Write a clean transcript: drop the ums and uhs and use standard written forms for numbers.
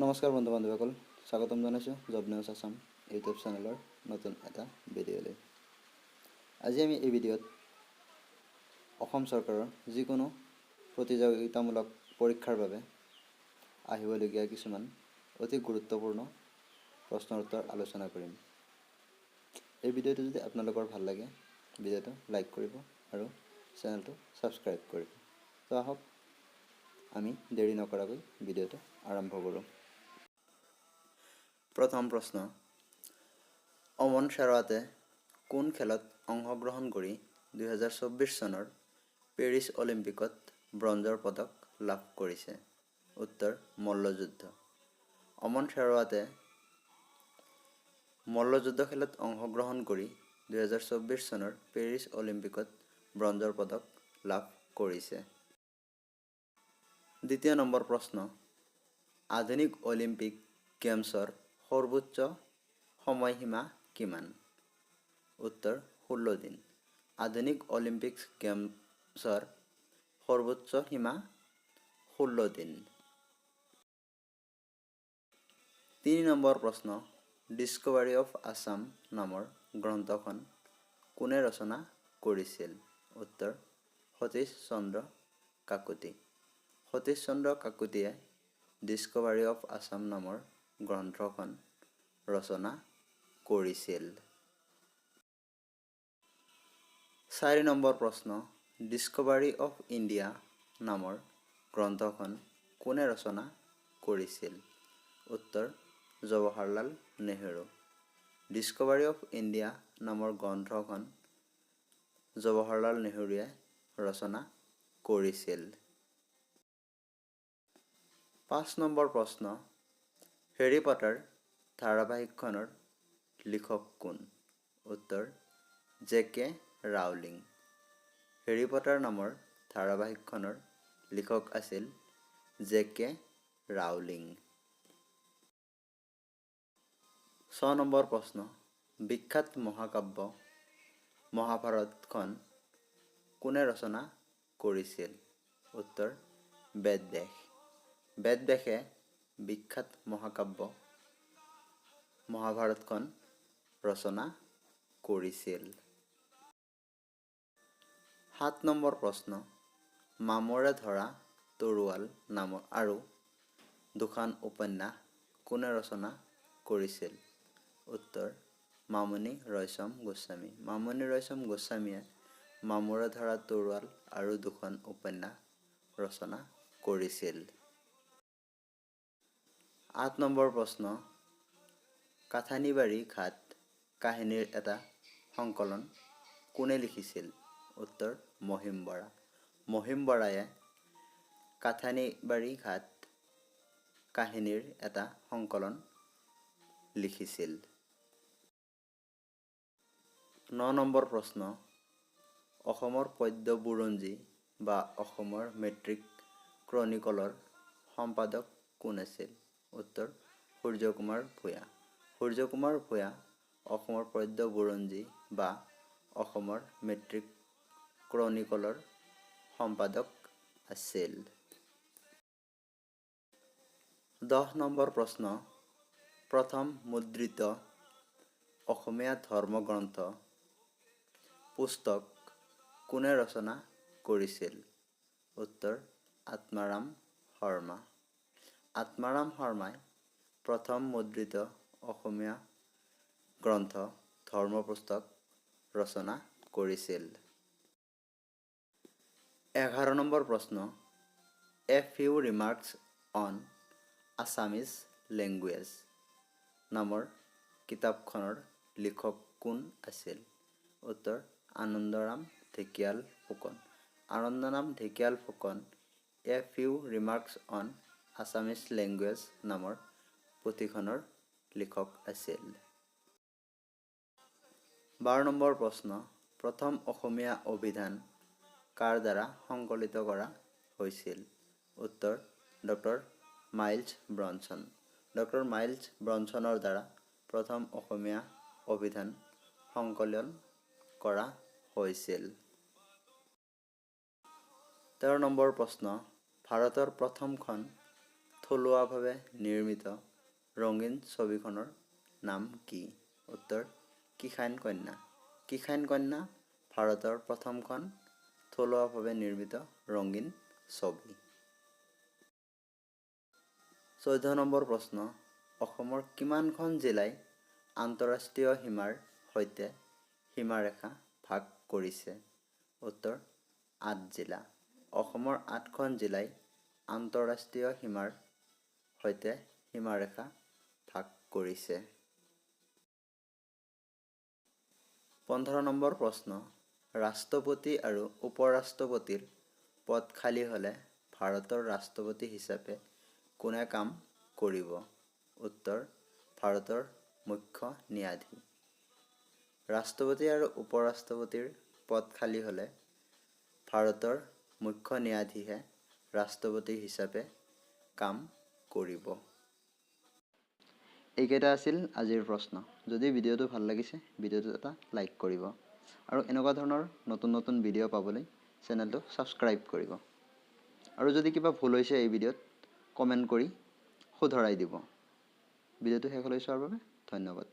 নমস্কাৰ বন্ধু বান্ধৱীসকল, স্বাগতম জনাইছোঁ জব নিউজ আছাম ইউটিউব চেনেলৰ নতুন এটা ভিডিঅ'লৈ। আজি আমি এই ভিডিঅ'ত অসম চৰকাৰৰ যিকোনো প্ৰতিযোগিতামূলক পৰীক্ষাৰ বাবে আহিবলগীয়া কিছুমান অতি গুৰুত্বপূৰ্ণ প্ৰশ্নৰ উত্তৰ আলোচনা কৰিম। এই ভিডিঅ'টো যদি আপোনালোকৰ ভাল লাগে, ভিডিঅ'টো লাইক কৰিব আৰু চেনেলটো ছাবস্ক্ৰাইব কৰিব। তো আহক আমি দেৰি নকৰাকৈ ভিডিঅ'টো আৰম্ভ কৰোঁ। প্ৰথম প্ৰশ্ন, অমন শেৰৱাতে কোন খেলত অংশগ্ৰহণ কৰি 2024 চনৰ পেৰিছ অলিম্পিকত ব্ৰঞ্জৰ পদক লাভ কৰিছে? উত্তৰ, মল্লযুদ্ধ। অমন শেৰৱাতে মল্লযুদ্ধ খেলত অংশগ্ৰহণ কৰি 2024 চনৰ পেৰিছ অলিম্পিকত ব্ৰঞ্জৰ পদক লাভ কৰিছে। দ্বিতীয় নম্বৰ প্ৰশ্ন, আধুনিক অলিম্পিক গেমছৰ সৰ্বোচ্চ সময়সীমা কিমান? উত্তৰ, 16 দিন। আধুনিক অলিম্পিক গেমছৰ সৰ্বোচ্চ সীমা 16 দিন। 3 নম্বৰ প্ৰশ্ন, ডিস্কভাৰী অফ আছাম নামৰ গ্ৰন্থখন কোনে ৰচনা কৰিছিল? উত্তৰ, সতীশ চন্দ্ৰ কাকতি। সতীশ চন্দ্ৰ কাকতিয়ে ডিস্কভাৰী অফ আছাম নামৰ গ্ৰন্থখন ৰচনা কৰিছিল। 4 নম্বৰ প্ৰশ্ন, ডিস্কভাৰী অফ ইণ্ডিয়া নামৰ গ্ৰন্থখন কোনে ৰচনা কৰিছিল? উত্তৰ, Jawaharlal Nehru. Discovery of India নামৰ গ্ৰন্থখন জৱাহৰলাল নেহৰুৱে ৰচনা কৰিছিল। 5 নম্বৰ প্ৰশ্ন, হেৰি পটাৰ ধাৰাবাহিকখনৰ লিখক কোন? উত্তৰ, জে.কে. ৰাউলিং। হেৰি পটাৰ নামৰ ধাৰাবাহিকখনৰ লিখক আছিল জে.কে. ৰাউলিং। 6 নম্বৰ প্ৰশ্ন, বিখ্যাত মহাকাব্য মহাভাৰতখন কোনে ৰচনা কৰিছিল? উত্তৰ, বেদব্যাস। বেদব্যাসে বিখ্যাত মহাকাব্য মহাভাৰতখন ৰচনা কৰিছিল। 7 নম্বৰ প্ৰশ্ন, মামৰে ধৰা তৰোৱাল নামৰ আৰু দুখন উপন্যাস কোনে ৰচনা কৰিছিল? উত্তৰ, মামণি ৰয়ছম গোস্বামী। মামণি ৰয়ছম গোস্বামীয়ে মামৰে ধৰা তৰোৱাল আৰু দুখন উপন্যাস ৰচনা কৰিছিল। 8 নম্বৰ প্ৰশ্ন, কাঠানীবাৰী ঘাট কাহিনীৰ এটা সংকলন কোনে লিখিছিল? উত্তৰ, মহিম বৰা। মহিম বৰায়ে কাঠানীবাৰী ঘাট কাহিনীৰ এটা সংকলন লিখিছিল। 9 নম্বৰ প্ৰশ্ন, অসমৰ পদ্য বুৰঞ্জী বা অসমৰ মেট্ৰিক ক্ৰনিকলৰ সম্পাদক কোন আছিল? উত্তৰ, সূৰ্যকুমাৰ ভূঞা। সূৰ্যকুমাৰ ভূঞা অসমৰ পদ্য বুৰঞ্জী বা অসমৰ মেট্ৰিক ক্ৰনিকলৰ সম্পাদক আছিল। 10 নম্বৰ প্ৰশ্ন, প্ৰথম মুদ্ৰিত অসমীয়া ধৰ্মগ্ৰন্থ পুস্তক কোনে ৰচনা কৰিছিল? উত্তৰ, আত্মাৰাম শৰ্মা। আত্মাৰাম শৰ্মাই প্ৰথম মুদ্ৰিত অসমীয়া গ্ৰন্থ ধৰ্মপুস্তক ৰচনা কৰিছিল। 11 নম্বৰ প্ৰশ্ন, a few remarks on Assamese language নামৰ কিতাপখনৰ লিখক কোন আছিল? উত্তৰ, Anandaram Dhekial Phukan. Anandaram Dhekial Phukan a few remarks on Assamese language নামৰ পুথিখনৰ লিখক আছিল। 12 নম্বৰ প্ৰশ্ন, প্ৰথম অসমীয়া অভিধান কাৰ দ্বাৰা সংকলিত কৰা হৈছিল? উত্তৰ, ড মাইলছ ব্ৰনছন। ড মাইলছ ব্ৰনছনৰ দ্বাৰা প্ৰথম অসমীয়া অভিধান সংকলন কৰা হৈছিল। 13 নম্বৰ প্ৰশ্ন, ভাৰতৰ প্ৰথমখন থলুৱাভাৱে নিৰ্মিত ৰঙীন ছবিখনৰ নাম কি? উত্তৰ কিষাণ কন্যা। কিষাণ কন্যা ভাৰতৰ প্ৰথমখন থলুৱাভাৱে নিৰ্মিত ৰঙীন ছবি। 14 নম্বৰ প্ৰশ্ন, অসমৰ কিমানখন জিলাই আন্তঃৰাষ্ট্ৰীয় সীমাৰ সৈতে সীমাৰেখা ভাগ কৰিছে? উত্তৰ 8 জিলা। অসমৰ 8খন জিলাই আন্তঃৰাষ্ট্ৰীয় সীমাৰ সৈতে সীমাৰেখা ভাগ কৰিছে। 15 নম্বৰ প্ৰশ্ন, ৰাষ্ট্ৰপতি আৰু উপ-ৰাষ্ট্ৰপতিৰ পদ খালী হ'লে ভাৰতৰ ৰাষ্ট্ৰপতি হিচাপে কোনে কাম কৰিব? উত্তৰ ভাৰতৰ মুখ্য ন্যায়াধীশ। ৰাষ্ট্ৰপতি আৰু উপ-ৰাষ্ট্ৰপতিৰ পদ খালী হ'লে ভাৰতৰ মুখ্য ন্যায়াধীশে ৰাষ্ট্ৰপতি হিচাপে কাম কৰিব। এইকেইটা আছিল আজিৰ প্ৰশ্ন। যদি ভিডিঅ'টো ভাল লাগিছে, ভিডিঅ'টোত এটা লাইক কৰিব আৰু এনেকুৱা ধৰণৰ নতুন নতুন ভিডিঅ' পাবলৈ চেনেলটো ছাবস্ক্ৰাইব কৰিব। আৰু যদি কিবা ভুল হৈছে এই ভিডিঅ'ত কমেণ্ট কৰি শুধৰাই দিব। ভিডিঅ'টো শেষলৈ চোৱাৰ বাবে ধন্যবাদ।